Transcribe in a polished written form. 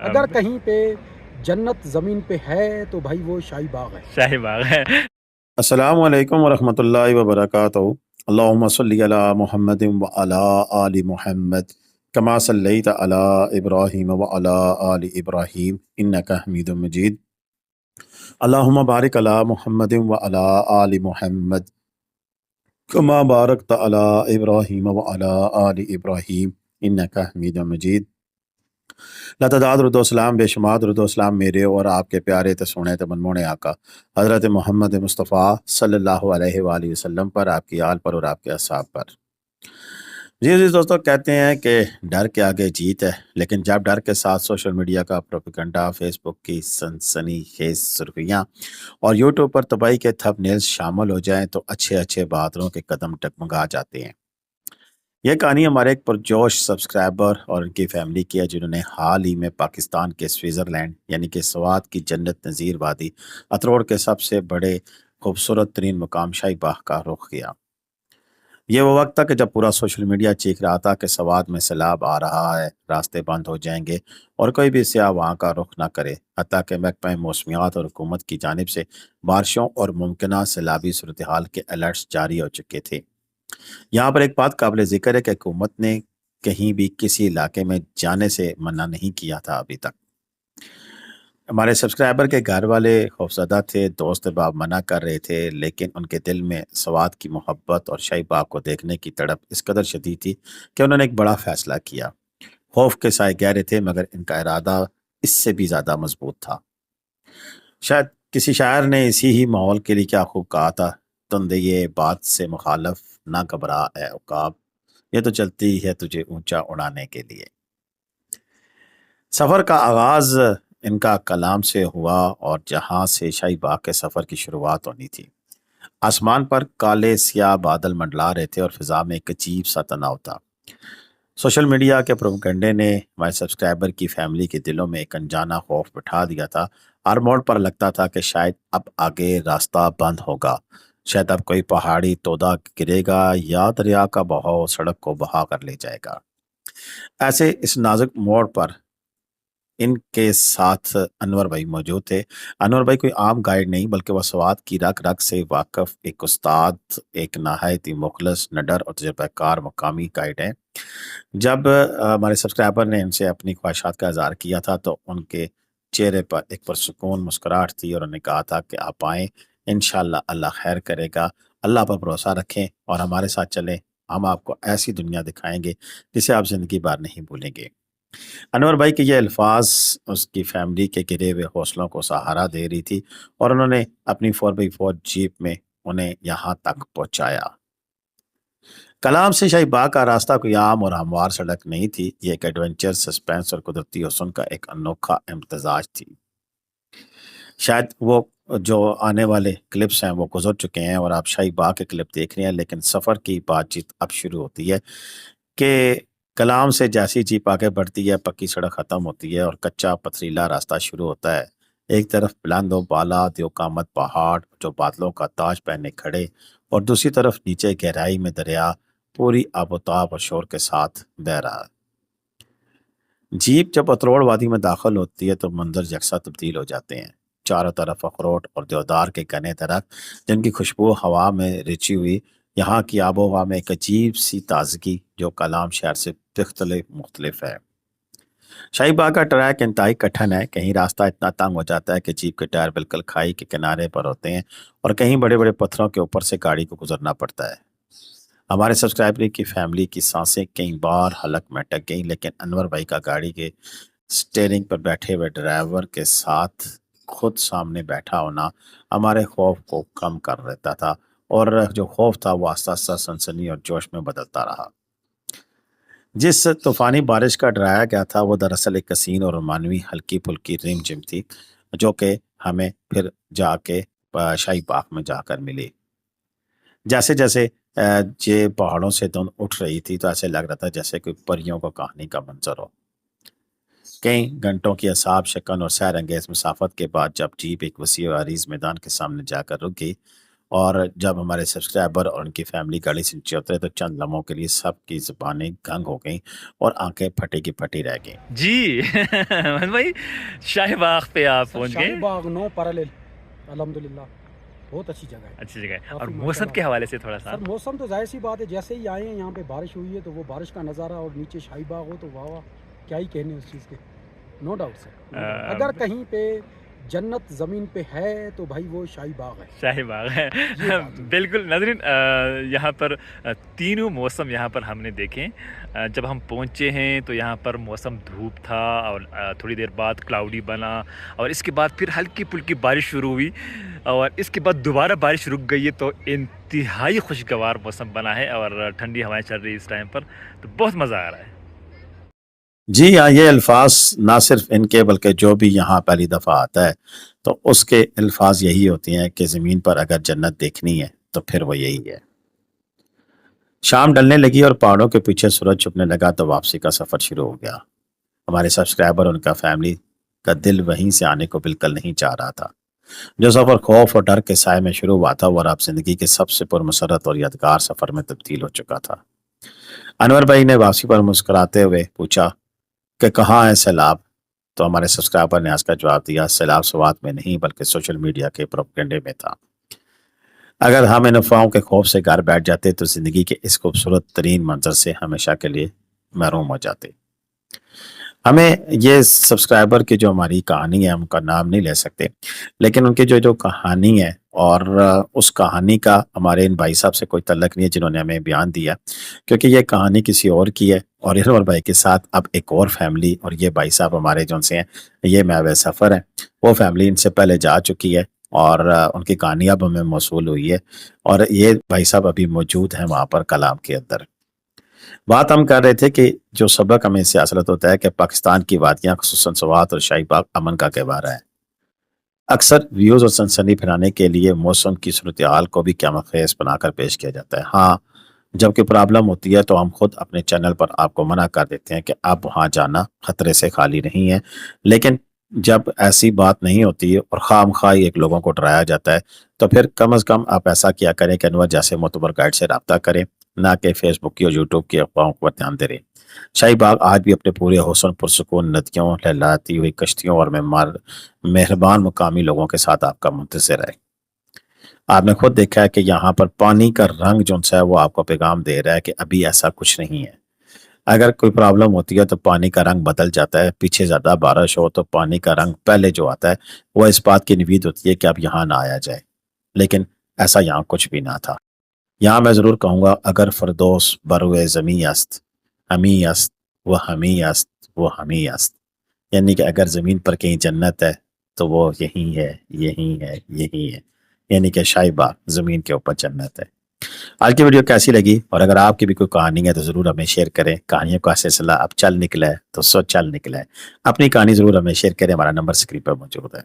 اگر اب کہیں پہ جنت زمین پہ ہے تو بھائی وہ شاہی باغ ہے۔ شاہی باغ ہے۔ السلام علیکم ورحمۃ اللہ وبرکاتہ۔ اللہم صلی علی محمد وعلی آل محمد کما صلیت علی ابراہیم وعلی آل ابراہیم انک حمید مجید۔ اللہم بارک علی محمد وعلی آل محمد کما بارکت علی ابراہیم وعلی آل ابراہیم انک حمید مجید۔ لتعداد درود و سلام بے شمار درود و سلام میرے اور آپ کے پیارے تے سونے تے منمونے آقا حضرت محمد مصطفیٰ صلی اللہ علیہ وآلہ وسلم پر، آپ کی آل پر اور آپ کے اصحاب پر۔ جی دوستو، کہتے ہیں کہ ڈر کے آگے جیت ہے، لیکن جب ڈر کے ساتھ سوشل میڈیا کا پروپیگنڈا، فیس بک کی سنسنی خیز سرخیاں اور یوٹیوب پر تباہی کے تھپ نیلز شامل ہو جائیں تو اچھے اچھے بہادروں کے قدم ڈگمگا جاتے ہیں۔ یہ کہانی ہمارے ایک پرجوش سبسکرائبر اور ان کی فیملی کی ہے، جنہوں نے حال ہی میں پاکستان کے سوئٹزرلینڈ یعنی کہ سوات کی جنت نظیر وادی اتروڑ کے سب سے بڑے خوبصورت ترین مقام شاہی باغ کا رخ کیا۔ یہ وہ وقت تھا کہ جب پورا سوشل میڈیا چیخ رہا تھا کہ سوات میں سیلاب آ رہا ہے، راستے بند ہو جائیں گے اور کوئی بھی سیاح وہاں کا رخ نہ کرے، حتیٰ کہ محکمہ موسمیات اور حکومت کی جانب سے بارشوں اور ممکنہ سیلابی صورتحال کے الرٹس جاری ہو چکے تھے۔ یہاں پر ایک بات قابل ذکر ہے کہ حکومت نے کہیں بھی کسی علاقے میں جانے سے منع نہیں کیا تھا ابھی تک۔ ہمارے سبسکرائبر کے گھر والے خوفزدہ تھے، دوست احباب منع کر رہے تھے، لیکن ان کے دل میں سوات کی محبت اور شاہی باغ کو دیکھنے کی تڑپ اس قدر شدید تھی کہ انہوں نے ایک بڑا فیصلہ کیا۔ خوف کے سائے گہرے تھے، مگر ان کا ارادہ اس سے بھی زیادہ مضبوط تھا۔ شاید کسی شاعر نے اسی ہی ماحول کے لیے کیا خوب کہا تھا، تندے یہ بات سے مخالف نہ گھبرا اے عقاب، یہ تو چلتی ہے تجھے اونچا اڑانے کے لیے۔ سفر کا آغاز ان کا کلام سے ہوا اور جہاں سے شاہی باغ کے سفر کی شروعات ہونی تھی۔ آسمان پر کالے سیاہ بادل منڈلا رہے تھے اور فضا میں ایک عجیب سا تناؤ تھا۔ سوشل میڈیا کے پروپیگنڈے نے ہمارے سبسکرائبر کی فیملی کے دلوں میں ایک انجانہ خوف بٹھا دیا تھا۔ ہر موڑ پر لگتا تھا کہ شاید اب آگے راستہ بند ہوگا، شاید اب کوئی پہاڑی تودا گرے گا یا دریا کا بہاؤ سڑک کو بہا کر لے جائے گا۔ ایسے اس نازک موڑ پر ان کے ساتھ انور بھائی موجود تھے۔ انور بھائی کوئی عام گائیڈ نہیں، بلکہ وہ سوات کی رگ رگ سے واقف ایک استاد، ایک نہایت ہی مخلص، نڈر اور تجربہ کار مقامی گائیڈ ہیں۔ جب ہمارے سبسکرائبر نے ان سے اپنی خواہشات کا اظہار کیا تھا تو ان کے چہرے پر ایک پرسکون مسکراہٹ تھی اور انہوں نے کہا تھا کہ آپ آئیں، انشاءاللہ اللہ خیر کرے گا، اللہ پر بھروسہ رکھیں اور ہمارے ساتھ چلیں، ہم آپ کو ایسی دنیا دکھائیں گے جسے آپ زندگی بھر نہیں بھولیں گے۔ انور بھائی کے یہ الفاظ اس کی فیملی کے گرے ہوئے حوصلوں کو سہارا دے رہی تھی اور انہوں نے اپنی 4x4 جیپ میں انہیں یہاں تک پہنچایا۔ کلام سے شاہی باغ کا راستہ کوئی عام اور ہموار سڑک نہیں تھی، یہ ایک ایڈونچر، سسپینس اور قدرتی حسن کا ایک انوکھا امتزاج تھی۔ شاید وہ جو آنے والے کلپس ہیں وہ گزر چکے ہیں اور آپ شاہی باغ کے کلپ دیکھ رہے ہیں، لیکن سفر کی بات چیت اب شروع ہوتی ہے کہ کلام سے جیسی جیپ آگے بڑھتی ہے، پکی سڑک ختم ہوتی ہے اور کچا پتھریلا راستہ شروع ہوتا ہے۔ ایک طرف بلند و بالا دیوقامت پہاڑ جو بادلوں کا تاج پہنے کھڑے، اور دوسری طرف نیچے گہرائی میں دریا پوری آب و تاب اور شور کے ساتھ بہہ رہا ہے۔ جیپ جب اتروڑ وادی میں داخل ہوتی ہے تو منظر یکساں تبدیل ہو جاتے ہیں۔ چاروں طرف اخروٹ اور دیودار کے گھنے درخت جن کی خوشبو ہوا میں رچی ہوئی، یہاں کی آب و ہوا میں ایک عجیب سی تازگی جو کلام شہر سے مختلف ہے۔ شاہی باغ کا ٹریک انتہائی کٹھن ہے، کہیں راستہ اتنا تنگ ہو جاتا ہے کہ جیپ کے ٹائر بالکل کھائی کے کنارے پر ہوتے ہیں اور کہیں بڑے بڑے پتھروں کے اوپر سے گاڑی کو گزرنا پڑتا ہے۔ ہمارے سبسکرائبر کی فیملی کی سانسیں کئی بار حلق میں اٹک گئیں، لیکن انور بھائی کا گاڑی کے سٹیئرنگ پر بیٹھے ہوئے ڈرائیور کے ساتھ خود سامنے بیٹھا ہونا ہمارے خوف کو کم کر دیتا تھا، اور جو خوف تھا وہ آہستہ آہستہ سنسنی اور جوش میں بدلتا رہا۔ جس طوفانی بارش کا ڈرایا گیا تھا وہ دراصل ایک حسین اور رومانوی ہلکی پھلکی ریم جم تھی، جو کہ ہمیں پھر جا کے شاہی باغ میں جا کر ملی۔ جیسے جیسے یہ پہاڑوں سے دھند اٹھ رہی تھی تو ایسے لگ رہا تھا جیسے کوئی پریوں کو کہانی کا منظر ہو۔ کئی گھنٹوں کی اصحاب شکن اور سیر انگیز مسافت کے بعد جب جیپ ایک وسیع و عریض میدان کے سامنے جا کر رک گئی، اور جب ہمارے سبسکرائبر اور ان کی فیملی گاڑی سے نیچے اترے تو چند لمحوں کے لیے سب کی زبانیں گنگ ہو گئیں اور آنکھیں پھٹی کی پھٹی رہ گئیں. جی احمد بھائی شاہ باغ پہ آپ سر پہنچ شاہی گئے. باغ نو پیرالل الحمدللہ بہت اچھی جگہ ہے. اچھی جگہ ہے. اور کافی موسم ماشاءاللہ. کے حوالے سے تھوڑا سا سر موسم تو ظاہر سی بات ہے جیسے ہی آئے ہیں یہاں پہ بارش ہوئی ہے تو وہ بارش کا نظارہ اور نیچے شاہی باغ ہو تو واہ واہ کیا ہی کہنے اس چیز کے. نو ڈاؤٹ سر اگر کہیں پہ جنت زمین پہ ہے تو بھائی وہ شاہی باغ ہے. شاہی باغ ہے. یہ بات ہے. بالکل ناظرین یہاں پر تینوں موسم یہاں پر ہم نے دیکھے. جب ہم پہنچے ہیں تو یہاں پر موسم دھوپ تھا اور تھوڑی دیر بعد کلاؤڈی بنا اور اس کے بعد پھر ہلکی پھلکی بارش شروع ہوئی اور اس کے بعد دوبارہ بارش رک گئی ہے تو انتہائی خوشگوار موسم بنا ہے اور ٹھنڈی ہوائیں چل رہی ہے اس ٹائم پر تو بہت مزہ آ رہا ہے. جی ہاں، یہ الفاظ نہ صرف ان کے بلکہ جو بھی یہاں پہلی دفعہ آتا ہے تو اس کے الفاظ یہی ہوتے ہیں کہ زمین پر اگر جنت دیکھنی ہے تو پھر وہ یہی ہے. شام ڈلنے لگی اور پہاڑوں کے پیچھے سورج چھپنے لگا تو واپسی کا سفر شروع ہو گیا. ہمارے سبسکرائبر اور ان کا فیملی کا دل وہیں سے آنے کو بالکل نہیں چاہ رہا تھا. جو سفر خوف اور ڈر کے سائے میں شروع ہوا تھا وہ اب زندگی کے سب سے پرمسرت اور یادگار سفر میں تبدیل ہو چکا تھا. انور بھائی نے واپسی پر مسکراتے ہوئے پوچھا کہ کہاں ہے سیلاب؟ تو ہمارے سبسکرائبر نے اس کا جواب دیا سیلاب سوات میں نہیں بلکہ سوشل میڈیا کے پروپیگنڈے میں تھا. اگر ہم ان افواہوں کے خوف سے گھر بیٹھ جاتے تو زندگی کے اس خوبصورت ترین منظر سے ہمیشہ کے لیے محروم ہو جاتے. ہمیں یہ سبسکرائبر کی جو ہماری کہانی ہے ہم کا نام نہیں لے سکتے لیکن ان کی جو کہانی ہے اور اس کہانی کا ہمارے ان بھائی صاحب سے کوئی تعلق نہیں ہے جنہوں نے ہمیں بیان دیا کیونکہ یہ کہانی کسی اور کی ہے اور انور بھائی کے ساتھ اب ایک اور فیملی اور یہ بھائی صاحب ہمارے جو سے ہیں یہ محو سفر ہیں وہ فیملی ان سے پہلے جا چکی ہے اور ان کی کہانی اب ہمیں موصول ہوئی ہے اور یہ بھائی صاحب ابھی موجود ہیں وہاں پر کلام کے اندر. بات ہم کر رہے تھے کہ جو سبق ہمیں سے حاصل ہوتا ہے کہ پاکستان کی وادیاں خصوصاً سوات اور شاہی باغ امن کا گہوارہ ہے. اکثر ویوز اور سنسنی پھیلانے کے لیے موسم کی صورتحال کو بھی قیامت خیز بنا کر پیش کیا جاتا ہے. ہاں جب کہ پرابلم ہوتی ہے تو ہم خود اپنے چینل پر آپ کو منع کر دیتے ہیں کہ اب وہاں جانا خطرے سے خالی نہیں ہے لیکن جب ایسی بات نہیں ہوتی اور خام خواہ ایک لوگوں کو ڈرایا جاتا ہے تو پھر کم از کم آپ ایسا کیا کریں کہ انور جیسے معتبر گائیڈ سے رابطہ کریں نہ کہ فیس بک کی اور یوٹیوب کی افواہوں پر دھیان دے رہے. شاہی باغ آج بھی اپنے پورے حسن پرسکون ندیوں لہلاتی ہوئی کشتیوں اور مہربان مقامی لوگوں کے ساتھ آپ کا منتظر ہے. آپ نے خود دیکھا ہے کہ یہاں پر پانی کا رنگ جو ہے وہ آپ کو پیغام دے رہا ہے کہ ابھی ایسا کچھ نہیں ہے. اگر کوئی پرابلم ہوتی ہے تو پانی کا رنگ بدل جاتا ہے. پیچھے زیادہ بارش ہو تو پانی کا رنگ پہلے جو آتا ہے وہ اس بات کی نوید ہوتی ہے کہ اب یہاں نہ آیا جائے لیکن ایسا یہاں کچھ بھی نہ تھا. یہاں میں ضرور کہوں گا اگر فردوس بروے زمیں است ہمی است وہ ہمی است وہ ہمی است یعنی کہ اگر زمین پر کہیں جنت ہے تو وہ یہی ہے یہی ہے یہی ہے یعنی کہ شاہی باغ زمین کے اوپر جنت ہے. آج کی ویڈیو کیسی لگی اور اگر آپ کی بھی کوئی کہانی ہے تو ضرور ہمیں شیئر کریں. کہانیوں کا سلسلہ اب چل نکلا ہے تو سو چل نکلا ہے. اپنی کہانی ضرور ہمیں شیئر کریں. ہمارا نمبر اسکرین پر موجود ہے.